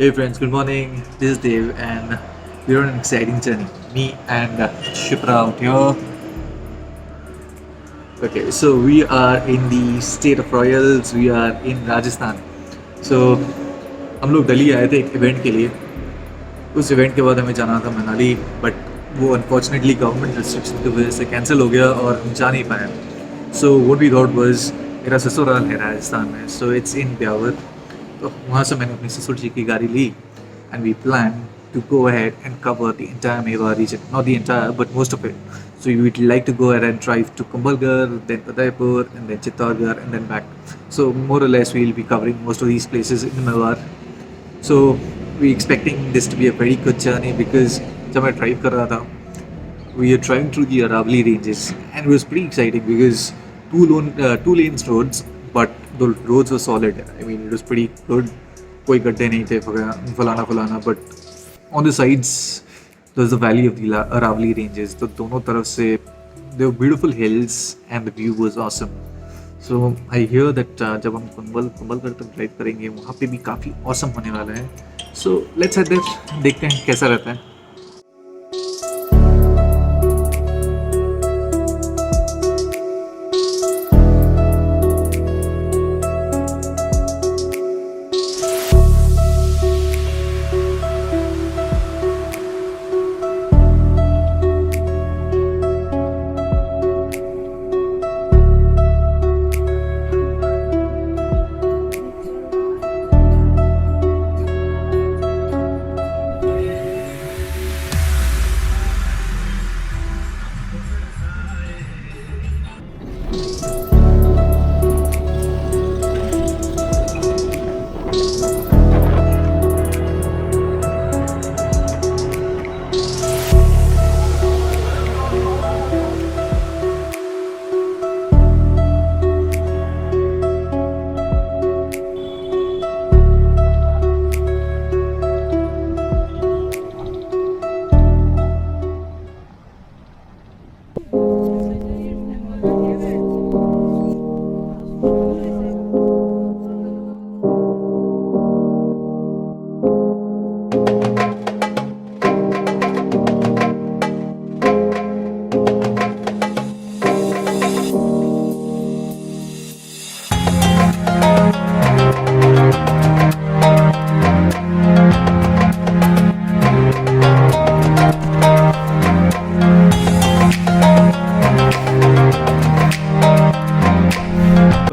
Hey friends, good morning. This is Dave, and we're on an exciting journey. Me and Shipra out here. Okay, so we are in the state of Royals. We are in Rajasthan. So हम लोग दिल्ली आए थे एक event के लिए. उस event के बाद हमें जाना था मनाली, बट वो अनफॉर्चुनेटली गवर्नमेंट रिस्ट्रिक्शन की वजह से कैंसिल हो गया और हम जा नहीं पाए. So what we thought was, मेरा ससुराल है राजस्थान में, सो इट्स इन ब्यावर. तो वहाँ से मैंने अपनी ससुर जी की गाड़ी ली and we plan to go ahead and cover the entire Mewar region. Not the entire, but most of it. So we would like to go ahead and drive to Kumbhalgarh, then Udaipur, and then Chittorgarh, and then back. So more or less we will be covering most of these places in the Mewar. So we expecting this to be a very good journey because जब मैं drive कर रहा था, we are driving through the Aravali ranges, and it was pretty exciting because two lanes roads, but the roads were solid. I mean, it was pretty good. कोई गड्ढे नहीं थे फलाना but on the sides there is the valley of the Aravalli ranges. तो दोनों तरफ से they were beautiful hills and the view was awesome. So I hear that जब हम कुंभलगढ़ तक ड्राइव करेंगे वहाँ पे भी काफ़ी ऑसम होने वाला है. सो लेट्स हेड देयर, देखते हैं कैसा रहता है.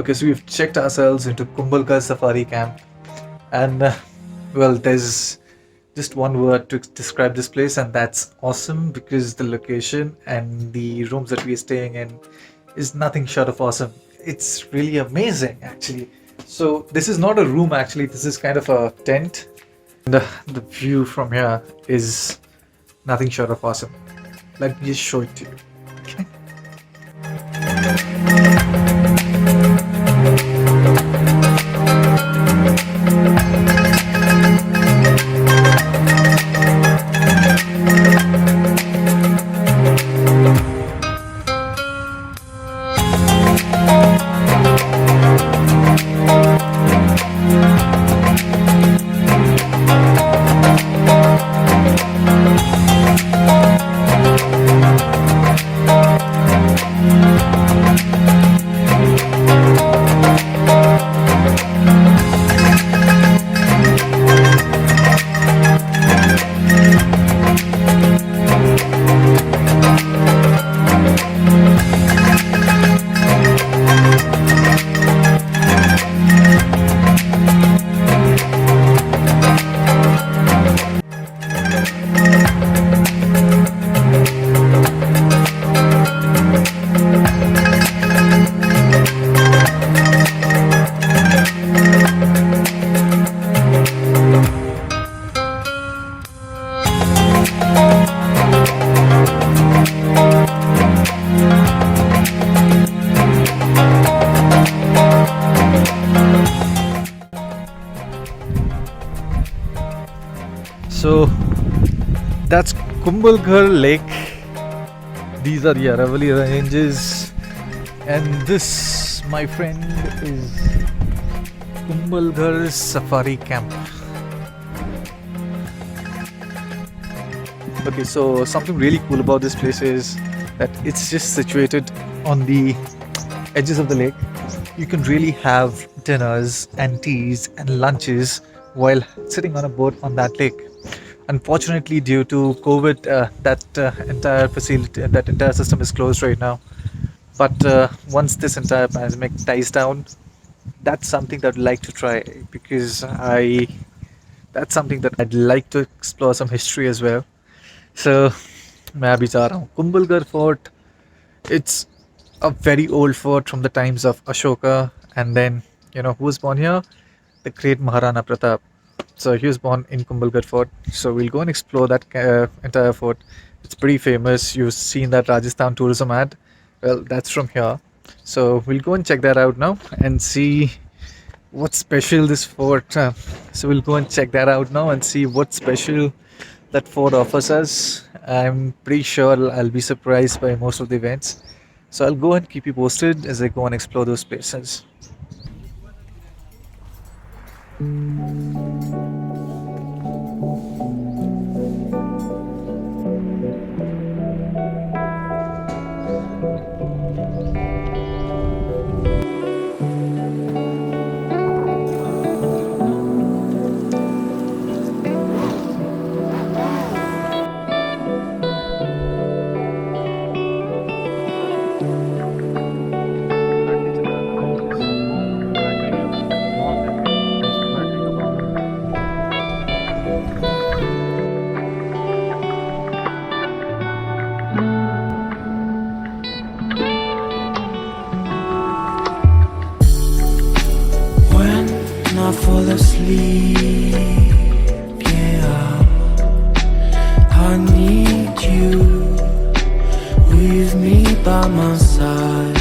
Okay, so we've checked ourselves into Kumbhalgarh Safari Camp, and well, there's just one word to describe this place, and that's awesome, because the location and the rooms that we're staying in is nothing short of awesome. It's really amazing, actually. So this is not a room, actually. This is kind of a tent. And the view from here is nothing short of awesome. Let me just show it to you. Okay. So that's Kumbhalgarh Lake. These are the Aravali ranges, and this, my friend, is Kumbhalgarh Safari Camp. Okay, so something really cool about this place is that it's just situated on the edges of the lake. You can really have dinners and teas and lunches while sitting on a boat on that lake. Unfortunately, due to COVID, that entire facility, that entire system is closed right now. But once this entire pandemic dies down, that's something that I'd like to try because I that's something that I'd like to explore some history as well. So मैं अभी जा रहा हूँ Kumbhalgarh fort. It's a very old fort from the times of Ashoka, and then who was born here? The great Maharana Pratap. So he was born in Kumbhalgarh Fort. So we'll go and explore that entire fort. It's pretty famous. You've seen that Rajasthan tourism ad. Well, that's from here. So we'll go and check that out now and see what's special this fort. So we'll go and check that out now and see what's special that fort offers us. I'm pretty sure I'll be surprised by most of the events. So I'll go and keep you posted as I go and explore those places. I fall asleep, yeah, I need you with me by my side.